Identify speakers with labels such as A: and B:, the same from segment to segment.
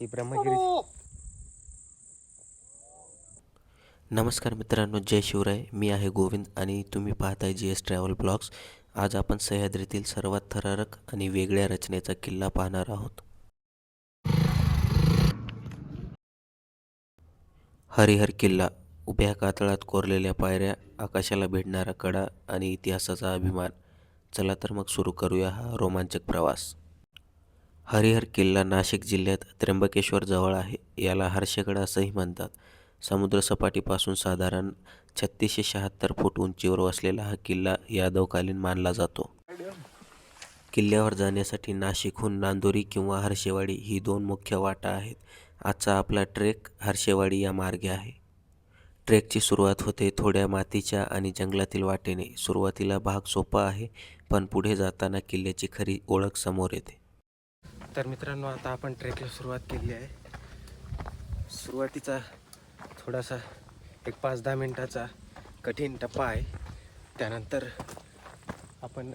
A: ही ब्रह्मगिरी.
B: नमस्कार मित्रांनो, जय शिवराय. मी आहे गोविंद आणि तुम्ही पाहताय GS ट्रॅव्हल ब्लॉग्स. आज आपण सह्याद्रीतील सर्वात थरारक आणि वेगळ्या रचनेचा किल्ला पाहणार आहोत. हरिहर किल्ला. उभ्या कातळात कोरलेल्या पायऱ्या, आकाशाला भिडणारा कडा आणि इतिहासाचा अभिमान. चला तर मग सुरू करूया हा रोमांचक प्रवास. हरिहर किल्ला नाशिक जिल्ह्यात त्र्यंबकेश्वर जवळ आहे. याला हर्षगड असंही म्हणतात. समुद्रसपाटीपासून साधारण 3676 फूट उंचीवर वसलेला हा किल्ला यादवकालीन मानला जातो. किल्ल्यावर जाण्यासाठी नाशिकहून नांदोरी किंवा हर्षेवाडी ही दोन मुख्य वाटा आहेत. आजचा आपला ट्रेक हर्षेवाडी या मार्गे आहे. ट्रेकची सुरुवात होते थोड्या मातीच्या आणि जंगलातील वाटेने. सुरुवातीला भाग सोपा आहे, पण पुढे जाताना किल्ल्याची खरी ओळख समोर येते.
A: तर मित्रांनो, आता आपण ट्रेकला सुरुवात केली आहे. सुरुवातीचा थोडासा एक 5-10 मिनटाचा कठीण टप्पा आहे. त्यानंतर आपण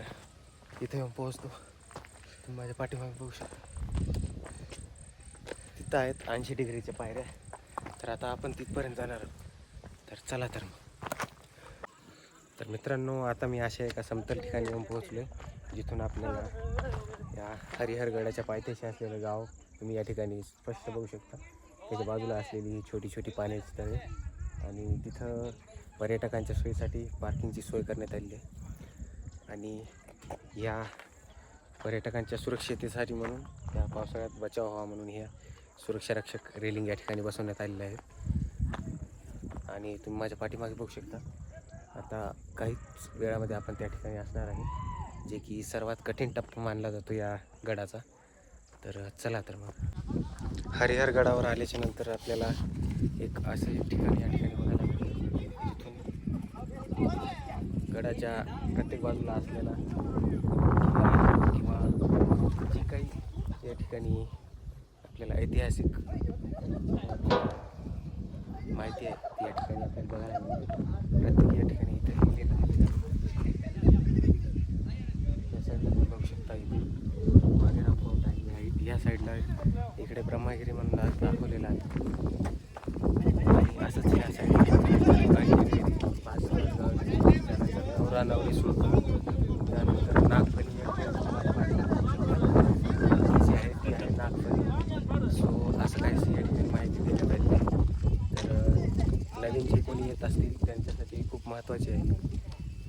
A: इथे येऊन पोहोचतो. माझ्या पाठीमागे बघू शकता, तिथं आहेत 80 डिग्रीच्या पायऱ्या. तर आता आपण तिथपर्यंत जाणार आहोत. तर चला तर मग. तर मित्रांनो, आता मी अशा एका समतल ठिकाणी येऊन पोहोचलो आहे, जिथून आपल्याला या हरिहरगडाच्या पायथ्याशी असलेलं गाव तुम्ही या ठिकाणी स्पष्ट बघू शकता. त्याच्या बाजूला असलेली ही छोटी छोटी पाण्याची तळे आणि तिथं पर्यटकांच्या सोयीसाठी पार्किंगची सोय करण्यात आलेली आहे. आणि या पर्यटकांच्या सुरक्षिततेसाठी म्हणून या पावसाळ्यात बचाव व्हावा म्हणून ह्या सुरक्षारक्षक रेलिंग या ठिकाणी बसवण्यात आलेल्या आहेत. आणि तुम्ही माझ्या पाठीमागे बघू शकता, आता काहीच वेळामध्ये आपण त्या ठिकाणी असणार आहे, जे की सर्वात कठीण टप्पा मानला जातो या गडाचा. तर चला तर मग. हरिहर गडावर आल्याच्या नंतर आपल्याला एक असे ठिकाण या ठिकाणी बघायला मिळेल, जिथून गडाच्या प्रत्येक बाजूला असलेला किंवा जी काही या ठिकाणी आपल्याला ऐतिहासिक माहिती आहे ती या ठिकाणी आपल्याला बघायला मिळते. प्रत्येक या ठिकाणी इथे लिहिलेलं आहे. या साईडला तुम्ही बघू शकता, इथे वाघेरा फोर्ट आहे. या साईडला इकडे ब्रह्मगिरी म्हणून दाखवलेलं आहे. आणि असंच या साईडला नवरा नवरी सुरू, त्यानंतर नागफणी जी आहे ती आहे नागफणी. सो असं काही या ठिकाणी माहिती देण्यात आली आहे. तर नवीन जे कोणी येत असतील त्यांच्यासाठी खूप महत्त्वाचे आहे.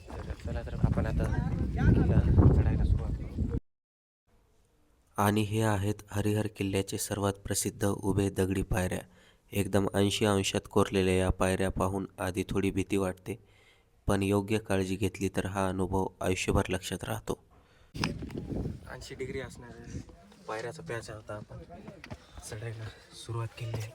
A: तर चला तर आपण आता किल्ला चढायला सुरुवात करू.
B: आणि हे आहेत हरिहर किल्ल्याचे सर्वात प्रसिद्ध उभे दगडी पायऱ्या. एकदम 80 अंशात कोरलेल्या या पायऱ्या पाहून आधी थोडी भीती वाटते, पण योग्य काळजी घेतली तर हा अनुभव आयुष्यभर लक्षात राहतो.
A: 80 डिग्री असणाऱ्या पायऱ्याचा प्याचा होता. आपण चढायला सुरुवात केली आहे.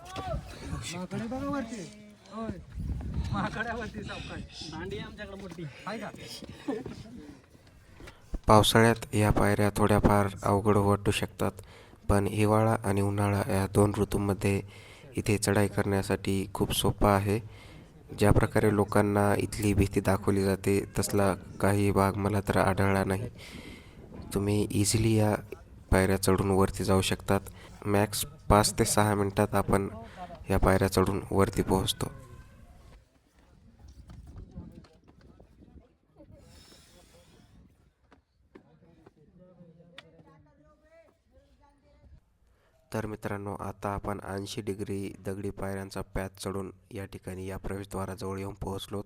B: पावसाळ्यात या पायऱ्या थोड्याफार अवघड वाटू शकतात, पण हिवाळा आणि उन्हाळा या दोन ऋतूंमध्ये इथे चढाई करण्यासाठी खूप सोपा आहे. ज्या प्रकारे लोकांना इथली भीती दाखवली जाते तसला काही भाग मला तर आढळला नाही. तुम्ही इझिली या पायऱ्या चढून वरती जाऊ शकतात. मॅक्स 5 ते 6 मिनटात आपण या पायऱ्या चढून वरती पोहोचतो. तर मित्रांनो, आता आपण 80 डिग्री दगडी पायऱ्यांचा पॅच चढून या ठिकाणी या प्रवेशद्वाराजवळ येऊन पोहोचलोत.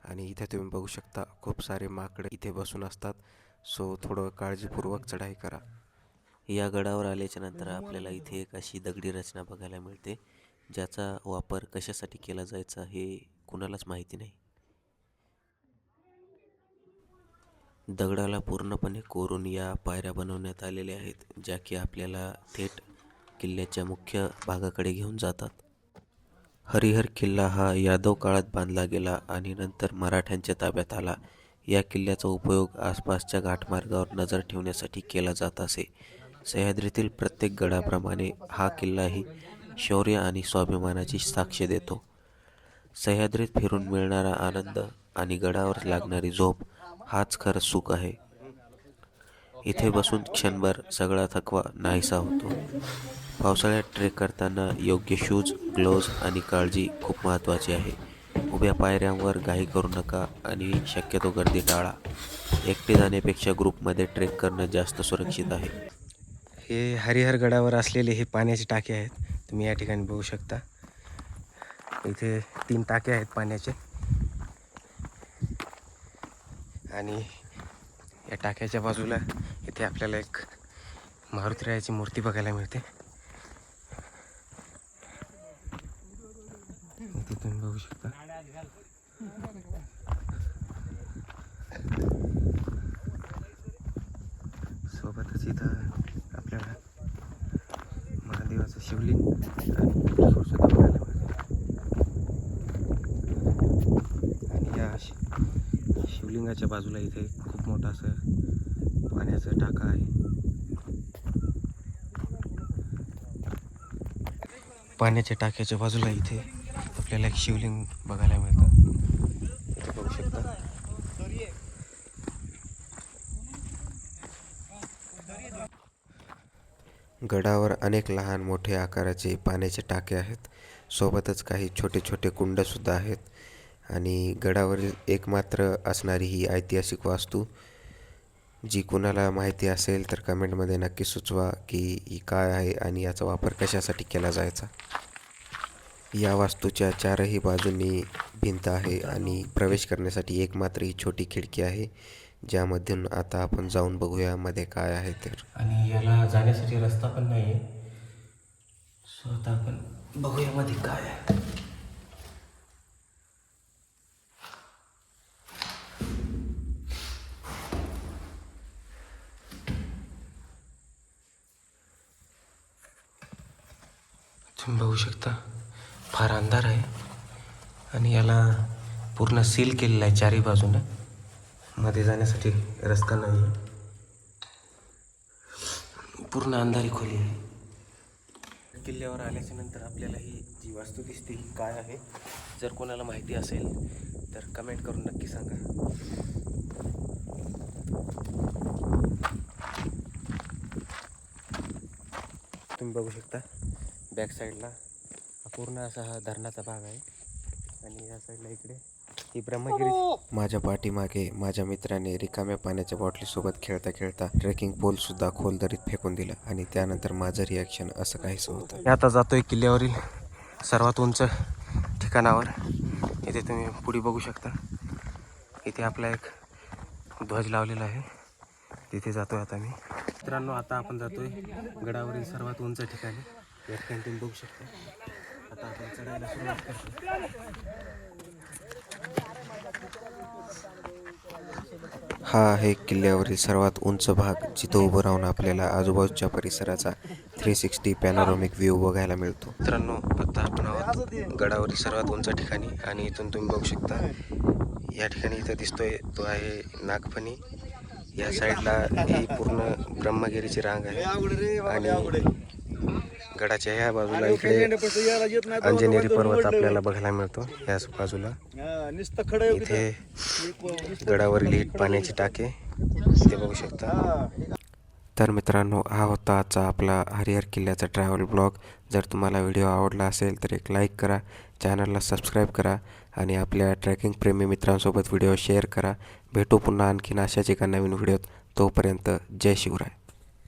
B: आणि इथे तुम्ही बघू शकता, खूप सारे माकडे इथे बसून असतात. सो थोडं काळजीपूर्वक चढाई करा. या गडावर आल्याच्या नंतर आपल्याला इथे एक अशी दगडी रचना बघायला मिळते, ज्याचा वापर कशासाठी केला जायचा हे कुणालाच माहिती नाही. दगडाला पूर्णपणे कोरून या पायऱ्या बनवण्यात आलेल्या आहेत, ज्या की आपल्याला थेट किल्ल्याच्या मुख्य भागाकडे घेऊन जातात. हरिहर किल्ला हा यादव काळात बांधला गेला आणि नंतर मराठ्यांच्या ताब्यात आला. या किल्ल्याचा उपयोग आसपासच्या घाटमार्गावर नजर ठेवण्यासाठी केला जात असे. सह्याद्रीतील प्रत्येक गडाप्रमाणे हा किल्लाही शौर्य आणि स्वाभिमानाची साक्ष देतो. सह्याद्रीत फिरून मिळणारा आनंद आणि गडावर लागणारी झोप हाच खरं सुख आहे. इथे बसून क्षणभर सगळा थकवा नाहीसा होतो. पावसाळ्यात ट्रेक करताना योग्य शूज, ग्लोव्ज आणि काळजी खूप महत्त्वाची आहे. उभ्या पायऱ्यांवर घाई करू नका आणि शक्यतो गर्दी टाळा. एकटे जाण्यापेक्षा ग्रुपमध्ये ट्रेक करणं जास्त सुरक्षित आहे.
A: हे हरिहरगडावर असलेले हे पाण्याचे टाके आहेत. तुम्ही या ठिकाणी बघू शकता. इथे 3 टाके आहेत पाण्याचे आणि या टाक्याच्या बाजूला इथे आपल्याला एक मारुतीरायाची मूर्ती बघायला मिळते. इथे तुम्ही बघू शकता. सोबतच इथं आपल्याला महादेवाचं शिवलिंग आणि त्रिशूळ सुद्धा बघायला मिळते. आणि या शिवलिंगाच्या बाजूला इथे खूप मोठा असं पाण्याचा टाका आहे. पाण्याच्या टाक्याच्या बाजूला इथे आपल्याला एक शिवलिंग बघायला मिळतं. इथे बघू शकता.
B: गडावर अनेक लहान मोठे आकाराचे पाण्याचे टाके आहेत. सोबतच काही छोटे छोटे कुंडसुद्धा आहेत. आणि गडावरील एकमात्र असणारी ही ऐतिहासिक वास्तू, जी कुणाला माहिती असेल तर कमेंटमध्ये नक्की सुचवा की ही काय आहे आणि याचा वापर कशासाठी केला जायचा. या वास्तूच्या 4ही बाजूंनी भिंत आहे आणि प्रवेश करण्यासाठी एकमात्र ही छोटी खिडकी आहे, ज्यामधून आता आपण जाऊन बघूया मध्ये काय आहे तर.
A: आणि याला जाण्यासाठी रस्ता पण नाही आहे. सो आता आपण बघूया मध्ये काय आहे. तुम्ही बघू शकता फार अंधार आहे आणि याला पूर्ण सील केलेलं आहे 4ही बाजूने. मध्ये जाण्यासाठी रस्ता नाही आहे. पूर्ण अंधारी खोली आहे. किल्ल्यावर आल्याच्या नंतर आपल्याला ही जी वास्तू दिसते ही काय आहे, जर कोणाला माहिती असेल तर कमेंट करून नक्की सांगा. तुम्ही बघू शकता बॅक साईडला पूर्ण असा हा धरणाचा भाग आहे आणि या साईडला इकडे ही ब्रह्मगिरी.
B: माझ्या पाठीमागे माझ्या मित्राने रिकाम्या पाण्याच्या बॉटलीसोबत खेळता खेळता ट्रेकिंग पोलसुद्धा खोल दरीत फेकून दिलं आणि त्यानंतर माझं रिॲक्शन असं काहीसं होतं.
A: आता जातोय किल्ल्यावरील सर्वात उंच ठिकाणावर. इथे तुम्ही पुढे बघू शकता. इथे आपला एक ध्वज लावलेला आहे. तिथे जातोय आता मी. मित्रांनो, आता आपण जातोय गडावरील सर्वात उंच ठिकाणी. या ठिकाणी तुम्ही बघू शकता. आता आपण चढायला सुरुवात करतो.
B: हा आहे किल्ल्यावरील सर्वात उंच भाग, जिथं उभं राहून आपल्याला आजूबाजूच्या परिसराचा 360 पॅनोरॅमिक व्ह्यू बघायला मिळतो.
A: मित्रांनो, आता आपण आहोत गडावरील सर्वात उंच ठिकाणी आणि इथून तुम्ही बघू शकता. या ठिकाणी इथं दिसतोय तो आहे नागफणी. या साईडला ही पूर्ण ब्रह्मगिरीची रांग आहे आणि गडाच्या ह्या बाजूला इकडे अंजनेरी पर्वत आपल्याला बघायला मिळतो. याच बाजूला इथे गडावरील ही पाण्याची टाके ते बघू शकता.
B: तर मित्रांनो, हा होता आजचा आपला हरिहर किल्ल्याचा ट्रॅव्हल ब्लॉग. जर तुम्हाला व्हिडिओ आवडला असेल तर एक लाईक करा, चॅनलला सबस्क्राईब करा आणि आपल्या ट्रॅकिंग प्रेमी मित्रांसोबत व्हिडिओ शेअर करा. भेटू पुन्हा आणखीन अशाच एका नवीन व्हिडिओत. तोपर्यंत जय शिवराय.